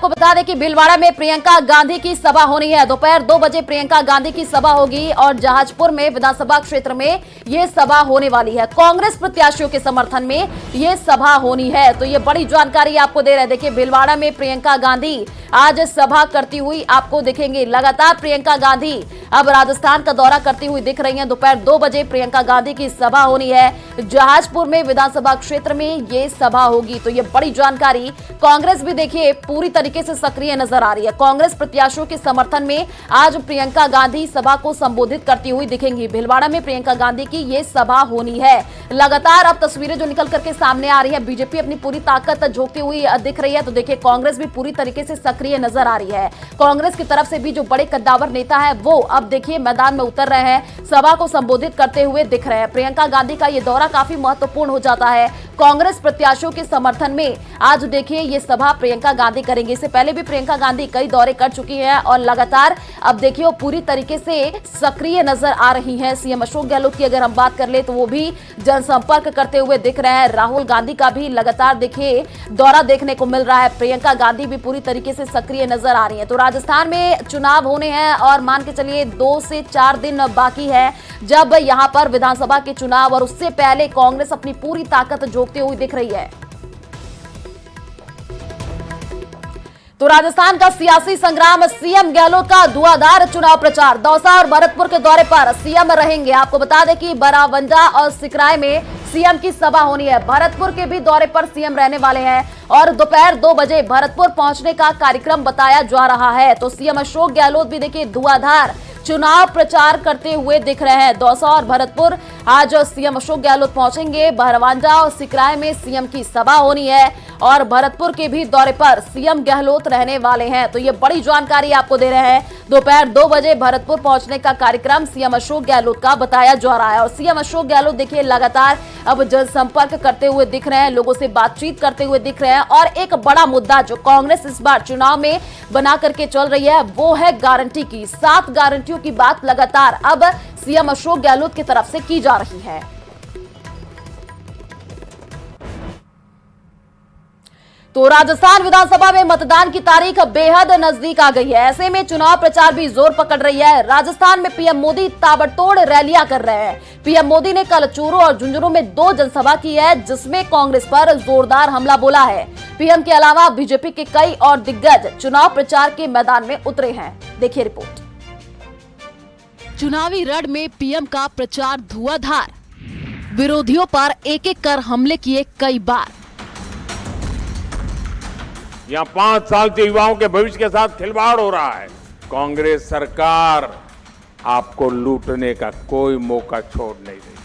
आपको बता दें कि भीलवाड़ा में प्रियंका गांधी की सभा होनी है। दोपहर 2 बजे प्रियंका गांधी की सभा होगी और जहाजपुर में विधानसभा क्षेत्र में यह सभा होने वाली है। कांग्रेस प्रत्याशियों के समर्थन में यह सभा होनी है, तो ये बड़ी जानकारी आपको दे रहे हैं। देखिए, भीलवाड़ा में प्रियंका गांधी आज सभा करती हुई आपको दिखेंगी। लगातार प्रियंका गांधी अब राजस्थान का दौरा करती हुई दिख रही हैं। दोपहर 2 बजे प्रियंका गांधी की सभा होनी है। जहाजपुर में विधानसभा क्षेत्र में यह सभा होगी, तो ये बड़ी जानकारी। कांग्रेस भी देखिए पूरी तरीके से सक्रिय नजर आ रही है। कांग्रेस प्रत्याशियों के समर्थन में आज प्रियंका गांधी सभा को संबोधित करती हुई दिखेंगी। भीलवाड़ा में प्रियंका गांधी की यह सभा होनी है। लगातार अब तस्वीरें जो निकल करके सामने आ रही है, बीजेपी अपनी पूरी ताकत झोंकती हुई दिख रही है, तो देखिए कांग्रेस भी पूरी तरीके से सक्रिय नजर आ रही है। कांग्रेस की तरफ से भी जो बड़े कद्दावर नेता है वो अब देखिए मैदान में उतर रहे हैं, सभा को संबोधित करते हुए दिख रहे हैं। प्रियंका गांधी का यह दौरा काफी महत्वपूर्ण हो जाता है। कांग्रेस प्रत्याशियों के समर्थन में आज देखिए ये सभा प्रियंका गांधी करेंगे। इससे पहले भी प्रियंका गांधी कई दौरे कर चुकी हैं और लगातार अब देखिए वो पूरी तरीके से सक्रिय नजर आ रही हैं। सीएम अशोक गहलोत की अगर हम बात कर ले तो वो भी जनसंपर्क करते हुए दिख रहे हैं। राहुल गांधी का भी लगातार देखिए दौरा देखने को मिल रहा है। प्रियंका गांधी भी पूरी तरीके से सक्रिय नजर आ रही है। तो राजस्थान में चुनाव होने हैं और मान के चलिए 2 से 4 दिन बाकी है जब यहां पर विधानसभा के चुनाव, और उससे पहले कांग्रेस अपनी पूरी ताकत झोंकते हुए दिख रही है। तो राजस्थान का सियासी संग्राम, सीएम गहलोत का धुआंधार चुनाव प्रचार। दौसा और भरतपुर के दौरे पर सीएम रहेंगे। आपको बता दें कि बरावंजा और सिकराय में सीएम की सभा होनी है। भरतपुर के भी दौरे पर सीएम रहने वाले हैं और दोपहर 2 बजे भरतपुर पहुंचने का कार्यक्रम बताया जा रहा है। तो सीएम अशोक गहलोत भी देखिए धुआंधार चुनाव प्रचार करते हुए दिख रहे हैं। दौसा और भरतपुर आज सीएम अशोक गहलोत पहुंचेंगे। बरवांजा और सिकराय में सीएम की सभा होनी है और भरतपुर के भी दौरे पर सीएम गहलोत रहने वाले हैं। तो ये बड़ी जानकारी आपको दे रहे हैं। दोपहर 2 बजे भरतपुर पहुंचने का कार्यक्रम सीएम अशोक गहलोत का बताया जा रहा है और सीएम अशोक गहलोत देखिए लगातार अब जनसंपर्क करते हुए दिख रहे हैं, लोगों से बातचीत करते हुए दिख रहे हैं। और एक बड़ा मुद्दा जो कांग्रेस इस बार चुनाव में बना करके चल रही है वो है गारंटी की। 7 गारंटियों की बात लगातार अब सीएम अशोक गहलोत की तरफ से की जा रही है। तो राजस्थान विधानसभा में मतदान की तारीख बेहद नजदीक आ गई है। ऐसे में चुनाव प्रचार भी जोर पकड़ रही है। राजस्थान में पीएम मोदी ताबड़तोड़ रैलियां कर रहे हैं। पीएम मोदी ने कल चूरू और झुंझुनू में 2 जनसभा की है जिसमें कांग्रेस पर जोरदार हमला बोला है। पीएम के अलावा बीजेपी के कई और दिग्गज चुनाव प्रचार के मैदान में उतरे हैं। देखिए रिपोर्ट। चुनावी रण में पीएम का प्रचार धुआंधार, विरोधियों पर एक-एक कर हमले किए कई बार। यहाँ 5 साल से युवाओं के भविष्य के साथ खिलवाड़ हो रहा है। कांग्रेस सरकार आपको लूटने का कोई मौका छोड़ नहीं रही।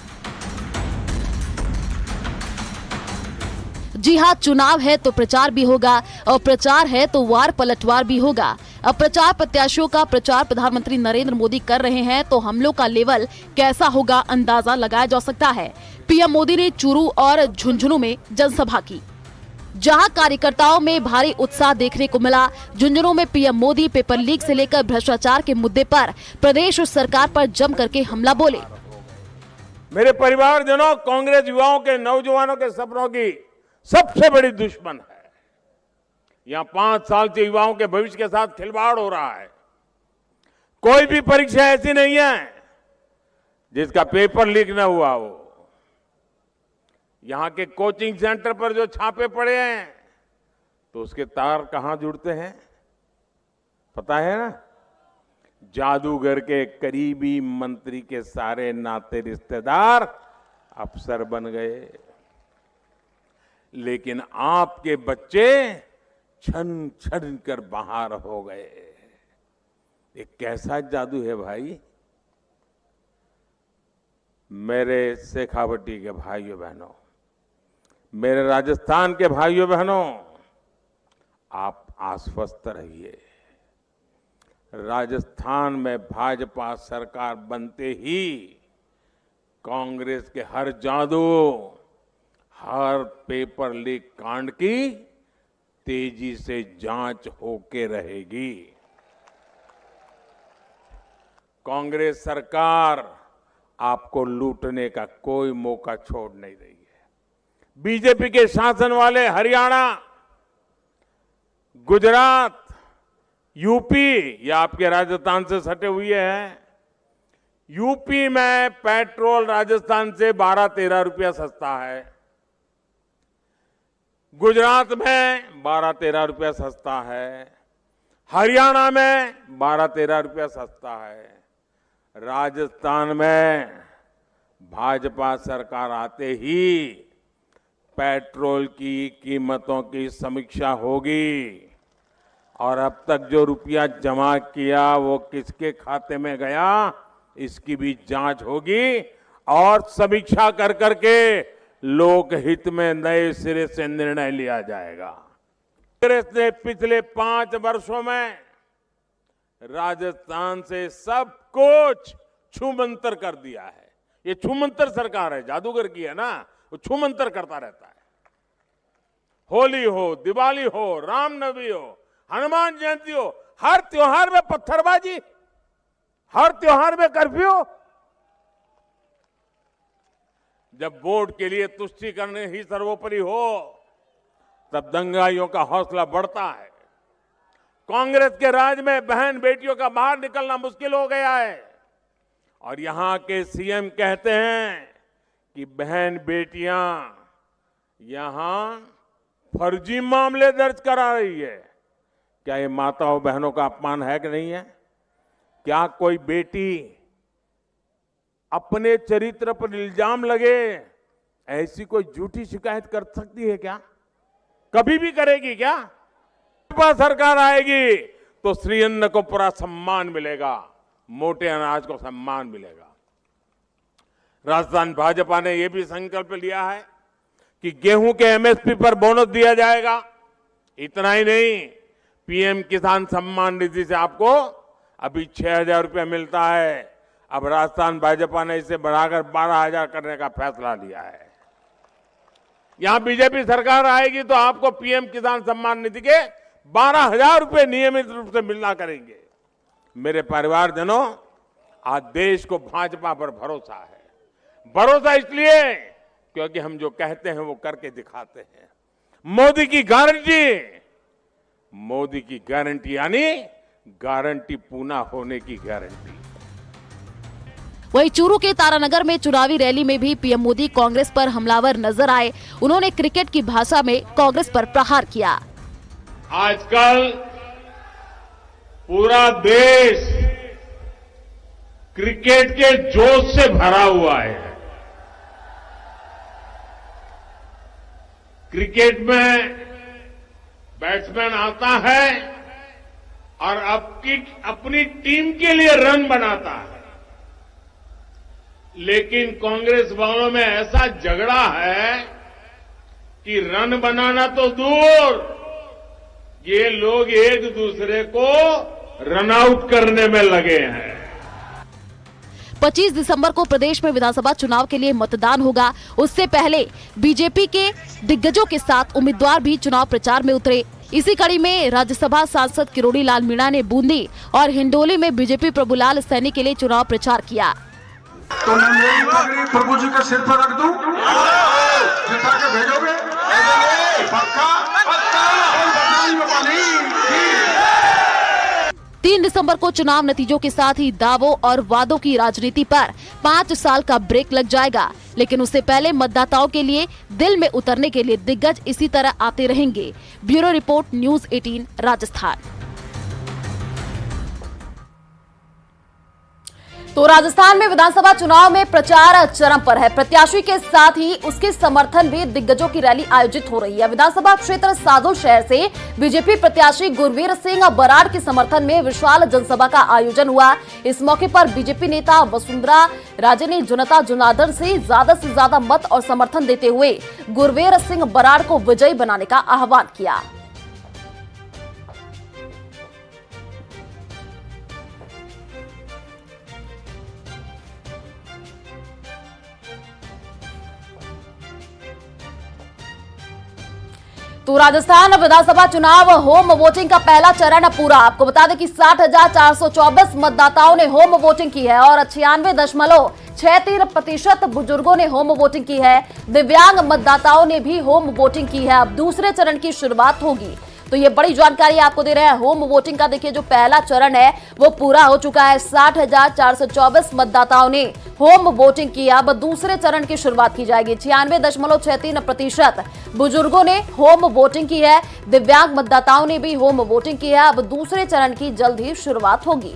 जी हां, चुनाव है तो प्रचार भी होगा और प्रचार है तो वार पलटवार भी होगा। अब प्रचार प्रत्याशियों का प्रचार प्रधानमंत्री नरेंद्र मोदी कर रहे हैं तो हमलों का लेवल कैसा होगा अंदाजा लगाया जा सकता है। पीएम मोदी ने चूरू और झुंझुनू में जनसभा की, जहां कार्यकर्ताओं में भारी उत्साह देखने को मिला। झुंझुनू में पीएम मोदी पेपर लीक से लेकर भ्रष्टाचार के मुद्दे पर प्रदेश सरकार पर जम करके हमला बोले। मेरे परिवारजनों, कांग्रेस युवाओं के, नौजवानों के सपनों की सबसे बड़ी दुश्मन है। यहाँ 5 साल से युवाओं के भविष्य के साथ खिलवाड़ हो रहा है। कोई भी परीक्षा ऐसी नहीं है जिसका पेपर लीक न हुआ हो। यहाँ के कोचिंग सेंटर पर जो छापे पड़े हैं तो उसके तार कहां जुड़ते हैं पता है ना? जादूगर के करीबी मंत्री के सारे नाते रिश्तेदार अफसर बन गए, लेकिन आपके बच्चे छन छन कर बाहर हो गए। ये कैसा जादू है भाई? मेरे शेखावटी के भाइयों बहनों, मेरे राजस्थान के भाइयों बहनों, आप आश्वस्त रहिए। राजस्थान में भाजपा सरकार बनते ही कांग्रेस के हर जादू, हर पेपर लीक कांड की तेजी से जांच होके रहेगी। कांग्रेस सरकार आपको लूटने का कोई मौका छोड़ नहीं रही है। बीजेपी के शासन वाले हरियाणा, गुजरात, यूपी, ये आपके राजस्थान से सटे हुए हैं। यूपी में पेट्रोल राजस्थान से 12-13 रुपया सस्ता है। गुजरात में 12-13 रुपया सस्ता है। हरियाणा में 12-13 रुपया सस्ता है। राजस्थान में भाजपा सरकार आते ही पेट्रोल की कीमतों की समीक्षा होगी और अब तक जो रुपया जमा किया वो किसके खाते में गया, इसकी भी जांच होगी और समीक्षा कर करके लोकहित में नए सिरे से निर्णय लिया जाएगा। कांग्रेस ने पिछले 5 वर्षों में राजस्थान से सब कुछ छूमंतर कर दिया है। ये छूमंतर सरकार है, जादूगर की है ना, वो छूमंतर करता रहता है। होली हो, दिवाली हो, रामनवमी हो, हनुमान जयंती हो, हर त्योहार में पत्थरबाजी, हर त्योहार में कर्फ्यू। जब वोट के लिए तुष्टीकरण ही सर्वोपरि हो तब दंगाइयों का हौसला बढ़ता है। कांग्रेस के राज में बहन बेटियों का बाहर निकलना मुश्किल हो गया है और यहां के सीएम कहते हैं कि बहन बेटियां यहां फर्जी मामले दर्ज करा रही है। क्या ये माताओं बहनों का अपमान है कि नहीं है? क्या कोई बेटी अपने चरित्र पर इल्जाम लगे ऐसी कोई झूठी शिकायत कर सकती है क्या? कभी भी करेगी क्या? भाजपा सरकार आएगी तो श्री अन्न को पूरा सम्मान मिलेगा, मोटे अनाज को सम्मान मिलेगा। राजस्थान भाजपा ने यह भी संकल्प लिया है कि गेहूं के एमएसपी पर बोनस दिया जाएगा। इतना ही नहीं, पीएम किसान सम्मान निधि से आपको अभी 6,000 रुपया मिलता है। अब राजस्थान भाजपा ने इसे बढ़ाकर 12,000 करने का फैसला लिया है। यहां बीजेपी सरकार आएगी तो आपको पीएम किसान सम्मान निधि के 12,000 रुपये नियमित रूप से मिलना करेंगे। मेरे परिवारजनों, आज देश को भाजपा पर भरोसा है। भरोसा इसलिए क्योंकि हम जो कहते हैं वो करके दिखाते हैं। मोदी की गारंटी यानी गारंटी पूरा होने की गारंटी। वहीं चूरू के तारानगर में चुनावी रैली में भी पीएम मोदी कांग्रेस पर हमलावर नजर आए। उन्होंने क्रिकेट की भाषा में कांग्रेस पर प्रहार किया। आजकल पूरा देश क्रिकेट के जोश से भरा हुआ है। क्रिकेट में बैट्समैन आता है और अपनी टीम के लिए रन बनाता है, लेकिन कांग्रेस वालों में ऐसा झगड़ा है कि रन बनाना तो दूर, ये लोग एक दूसरे को रन आउट करने में लगे हैं। 25 दिसंबर को प्रदेश में विधानसभा चुनाव के लिए मतदान होगा। उससे पहले बीजेपी के दिग्गजों के साथ उम्मीदवार भी चुनाव प्रचार में उतरे। इसी कड़ी में राज्यसभा सांसद किरोड़ी लाल मीणा ने बूंदी और हिंडोली में बीजेपी प्रभुलाल सैनी के लिए चुनाव प्रचार किया। तो मैं मेरी पगड़ी प्रभु जी के सिर पर रख दूं, जिता के भेजोगे? पक्का? 3 दिसंबर को चुनाव नतीजों के साथ ही दावों और वादों की राजनीति पर 5 साल का ब्रेक लग जाएगा, लेकिन उससे पहले मतदाताओं के लिए दिल में उतरने के लिए दिग्गज इसी तरह आते रहेंगे। Bureau report, news 18 Rajasthan. तो राजस्थान में विधानसभा चुनाव में प्रचार चरम पर है। प्रत्याशी के साथ ही उसके समर्थन भी दिग्गजों की रैली आयोजित हो रही है। विधानसभा क्षेत्र सादुल शहर से बीजेपी प्रत्याशी गुरवीर सिंह बराड़ के समर्थन में विशाल जनसभा का आयोजन हुआ। इस मौके पर बीजेपी नेता वसुंधरा राजे ने जनता जनार्दन से ज्यादा मत और समर्थन देते हुए गुरवीर सिंह बराड़ को विजयी बनाने का आह्वान किया। तो राजस्थान विधानसभा चुनाव होम वोटिंग का पहला चरण पूरा। आपको बता दें कि 60,424 मतदाताओं ने होम वोटिंग की है और 96.63% बुजुर्गों ने होम वोटिंग की है। दिव्यांग मतदाताओं ने भी होम वोटिंग की है। अब दूसरे चरण की शुरुआत होगी। तो ये बड़ी जानकारी आपको दे रहे हैं। होम वोटिंग का देखिए जो पहला चरण है वो पूरा हो चुका है। 60,424 मतदाताओं ने होम वोटिंग किया। अब दूसरे चरण की शुरुआत की जाएगी। 96.63% बुजुर्गों ने होम वोटिंग की है। दिव्यांग मतदाताओं ने भी होम वोटिंग की है। अब दूसरे चरण की जल्द ही शुरुआत होगी।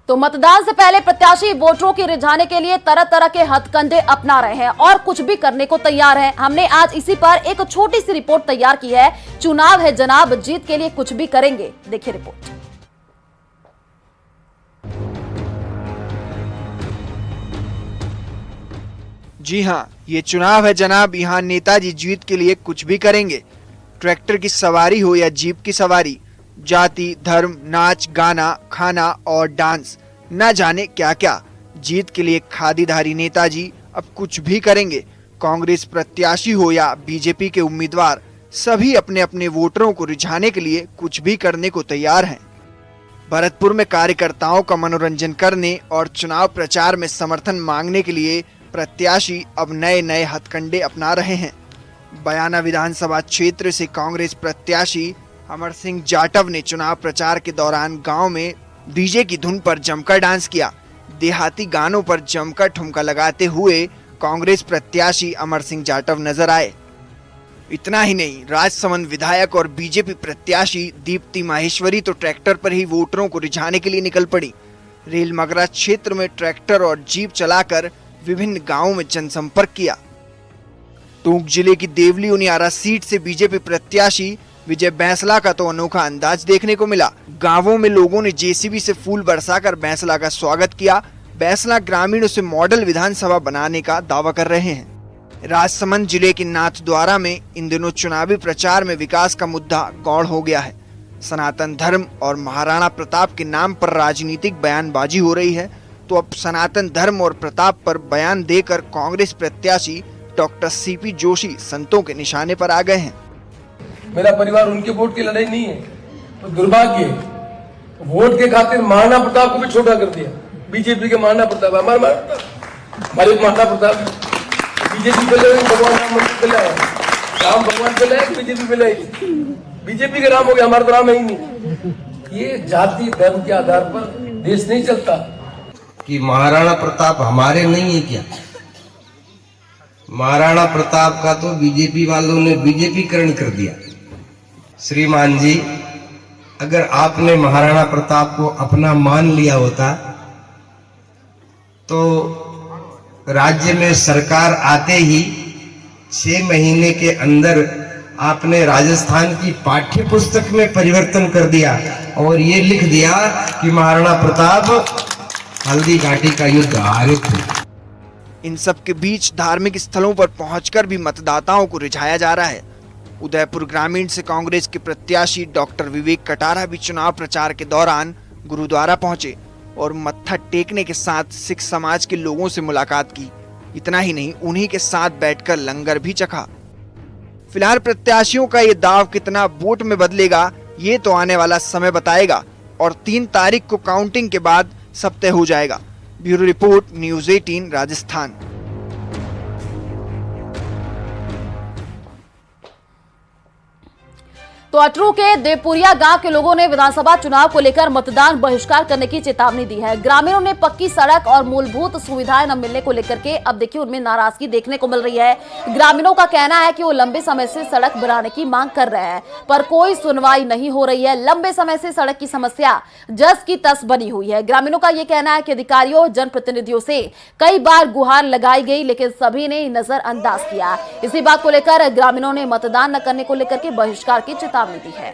तो मतदान से पहले प्रत्याशी वोटरों की रिझाने के लिए तरह तरह के हथकंडे अपना रहे हैं और कुछ भी करने को तैयार हैं। हमने आज इसी पर एक छोटी सी रिपोर्ट तैयार की है। चुनाव है जनाब, जीत के लिए कुछ भी करेंगे। देखिए रिपोर्ट। जी हाँ, ये चुनाव है जनाब, यहाँ नेताजी जीत के लिए कुछ भी करेंगे। ट्रैक्टर की सवारी हो या जीप की सवारी, जाति, धर्म, नाच, गाना, खाना और डांस, न जाने क्या क्या। जीत के लिए खादीधारी नेताजी अब कुछ भी करेंगे। कांग्रेस प्रत्याशी हो या बीजेपी के उम्मीदवार, सभी अपने अपने वोटरों को रिझाने के लिए कुछ भी करने को तैयार हैं। भरतपुर में कार्यकर्ताओं का मनोरंजन करने और चुनाव प्रचार में समर्थन मांगने के लिए प्रत्याशी अब नए नए हथकंडे अपना रहे हैं। बयाना विधानसभा क्षेत्र से कांग्रेस प्रत्याशी अमर सिंह जाटव ने चुनाव प्रचार के दौरान गांव में डीजे की धुन पर जमकर डांस किया। देहाती गानों पर जमकर ठुमका लगाते हुए कांग्रेस प्रत्याशी अमर सिंह जाटव नजर आए। इतना ही नहीं, राजसमंद विधायक और बीजेपी प्रत्याशी दीप्ति माहेश्वरी तो ट्रैक्टर पर ही वोटरों को रिझाने के लिए निकल पड़ी। रेल मगरा क्षेत्र में ट्रैक्टर और जीप चलाकर विभिन्न गांवों में जनसंपर्क किया। टोंक जिले की देवली उनियारा सीट से बीजेपी प्रत्याशी विजय बैंसला का तो अनोखा अंदाज देखने को मिला। गांवों में लोगों ने जेसीबी से फूल बरसाकर बैंसला का स्वागत किया। बैंसला ग्रामीणों से मॉडल विधानसभा बनाने का दावा कर रहे हैं। राजसमंद जिले के नाथद्वारा में इन दिनों चुनावी प्रचार में विकास का मुद्दा गौड़ हो गया है। सनातन धर्म और महाराणा प्रताप के नाम पर राजनीतिक बयानबाजी हो रही है, तो अब सनातन धर्म और प्रताप पर बयान देकर कांग्रेस प्रत्याशी डॉक्टर सीपी जोशी संतों के निशाने पर आ गए हैं। मेरा परिवार उनके वोट की लड़ाई नहीं है, तो दुर्भाग्य वोट के खातिर महाराणा प्रताप को भी छोटा कर दिया। बीजेपी के महाराणा प्रताप, हमारे महाराणा प्रताप बीजेपी पे लगे, भगवान राम मंदिर पे लाए, राम भगवान पे लाए, बीजेपी पे लाए। बीजेपी के राम हो गया, हमारा तो राम है ही नहीं। ये जाति धर्म के आधार पर देश नहीं चलता। कि महाराणा प्रताप हमारे नहीं है क्या? महाराणा प्रताप का तो बीजेपी वालों ने बीजेपीकरण कर दिया। श्रीमान जी, अगर आपने महाराणा प्रताप को अपना मान लिया होता तो राज्य में सरकार आते ही 6 महीने के अंदर आपने राजस्थान की पाठ्य पुस्तक में परिवर्तन कर दिया और ये लिख दिया कि महाराणा प्रताप हल्दी घाटी का युद्ध हारे थे। इन सब के बीच धार्मिक स्थलों पर पहुंचकर भी मतदाताओं को रिझाया जा रहा है। उदयपुर ग्रामीण से कांग्रेस के प्रत्याशी डॉक्टर विवेक कटारा भी चुनाव प्रचार के दौरान गुरुद्वारा पहुंचे और मत्था टेकने के साथ सिख समाज के लोगों से मुलाकात की। इतना ही नहीं, उन्हीं के साथ बैठकर लंगर भी चखा। फिलहाल प्रत्याशियों का ये दाव कितना वोट में बदलेगा, ये तो आने वाला समय बताएगा और 3 तारीख को काउंटिंग के बाद सब तय हो जाएगा। Bureau report, news 18 Rajasthan. तो अटरू के देवपुरिया गांव के लोगों ने विधानसभा चुनाव को लेकर मतदान बहिष्कार करने की चेतावनी दी है। ग्रामीणों ने पक्की सड़क और मूलभूत सुविधाएं न मिलने को लेकर के अब देखिए उनमें नाराजगी देखने को मिल रही है। ग्रामीणों का कहना है कि वो लंबे समय से सड़क बनाने की मांग कर रहे हैं, पर कोई सुनवाई नहीं हो रही है। लंबे समय से सड़क की समस्या जस की तस बनी हुई है। ग्रामीणों का ये कहना है कि अधिकारियों, जनप्रतिनिधियों से कई बार गुहार लगाई गई, लेकिन सभी ने नजरअंदाज किया। इसी बात को लेकर ग्रामीणों ने मतदान न करने को लेकर के बहिष्कार की चेतावनी दी है।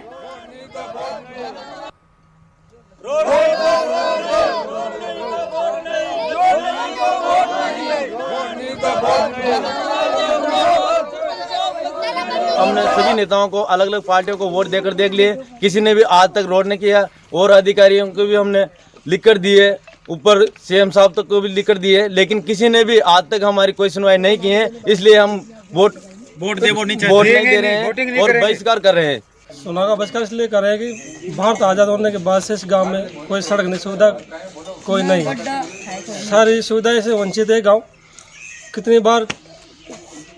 हमने सभी नेताओं को, अलग अलग पार्टियों को वोट देकर देख लिए, किसी ने भी आज तक रोड नहीं किया और अधिकारियों को भी हमने लिख कर दिए, ऊपर सीएम साहब तक को भी लिख कर दिए, लेकिन किसी ने भी आज तक हमारी कोई सुनवाई नहीं की है। इसलिए हम वोट नहीं दे रहे हैं और बहिष्कार कर रहे हैं। चुनाव का बहिष्कार इसलिए कर रहे हैं कि भारत आज़ाद होने के बाद से इस गांव में कोई सड़क नहीं, सुविधा कोई नहीं, सारी सुविधाएं से वंचित है गांव। कितनी बार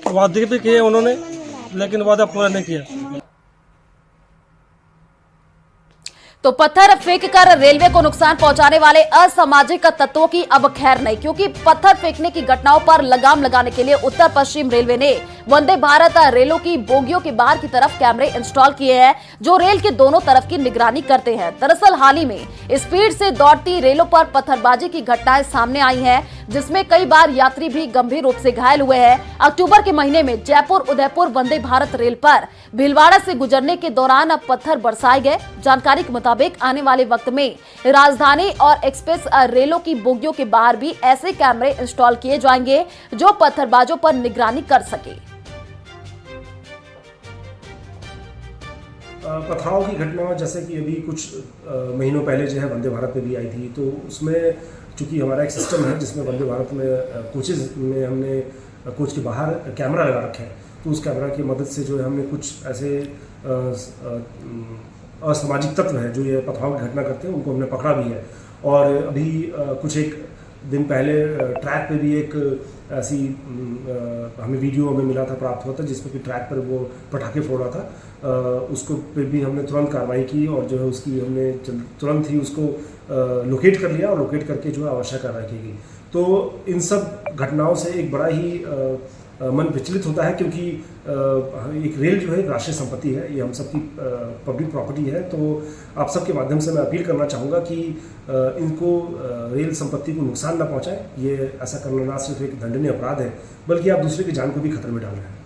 वादे भी किए उन्होंने, लेकिन वादा पूरा नहीं किया। तो पत्थर फेंककर रेलवे को नुकसान पहुंचाने वाले असामाजिक तत्वों की अब खैर नहीं, क्योंकि पत्थर फेंकने की घटनाओं पर लगाम लगाने के लिए उत्तर पश्चिम रेलवे ने वंदे भारत रेलों की बोगियों के बाहर की तरफ कैमरे इंस्टॉल किए हैं, जो रेल के दोनों तरफ की निगरानी करते हैं। दरअसल हाल ही में स्पीड से दौड़ती रेलों पर पत्थरबाजी की घटनाएं सामने आई हैं, जिसमें कई बार यात्री भी गंभीर रूप से घायल हुए हैं। अक्टूबर के महीने में जयपुर उदयपुर वंदे भारत रेल पर भीलवाड़ा से गुजरने के दौरान अब पत्थर बरसाए गए। जानकारी के मुताबिक आने वाले वक्त में राजधानी और एक्सप्रेस रेलों की बोगियों के बाहर भी ऐसे कैमरे इंस्टॉल किए जाएंगे जो पत्थरबाजों पर निगरानी कर सके। पथराव की घटना जैसे कि अभी कुछ महीनों पहले जो है वंदे भारत में भी आई थी, तो उसमें चूंकि हमारा एक सिस्टम है जिसमें वंदे भारत में कोचेज में हमने कोच के बाहर कैमरा लगा रखे हैं, तो उस कैमरा की मदद से जो है हमने कुछ ऐसे असामाजिक तत्व हैं जो ये पथराव की घटना करते हैं, उनको हमने पकड़ा भी है। और अभी कुछ एक दिन पहले ट्रैक पे भी एक ऐसी हमें वीडियो हमें मिला था, प्राप्त हुआ था, जिसमें कि ट्रैक पर वो पटाखे फोड़ रहा था। उसको पे भी हमने तुरंत कार्रवाई की और जो है उसकी हमने तुरंत ही उसको लोकेट कर लिया और लोकेट करके जो है आवश्यक कार्रवाई की गई। तो इन सब घटनाओं से एक बड़ा ही मन विचलित होता है, क्योंकि एक रेल जो है राष्ट्रीय संपत्ति है, ये हम सबकी पब्लिक प्रॉपर्टी है। तो आप सबके माध्यम से मैं अपील करना चाहूँगा कि इनको रेल संपत्ति को नुकसान ना पहुँचाएं। ये ऐसा करना ना सिर्फ एक दंडनीय अपराध है, बल्कि आप दूसरे की जान को भी खतरे में डाल रहे हैं।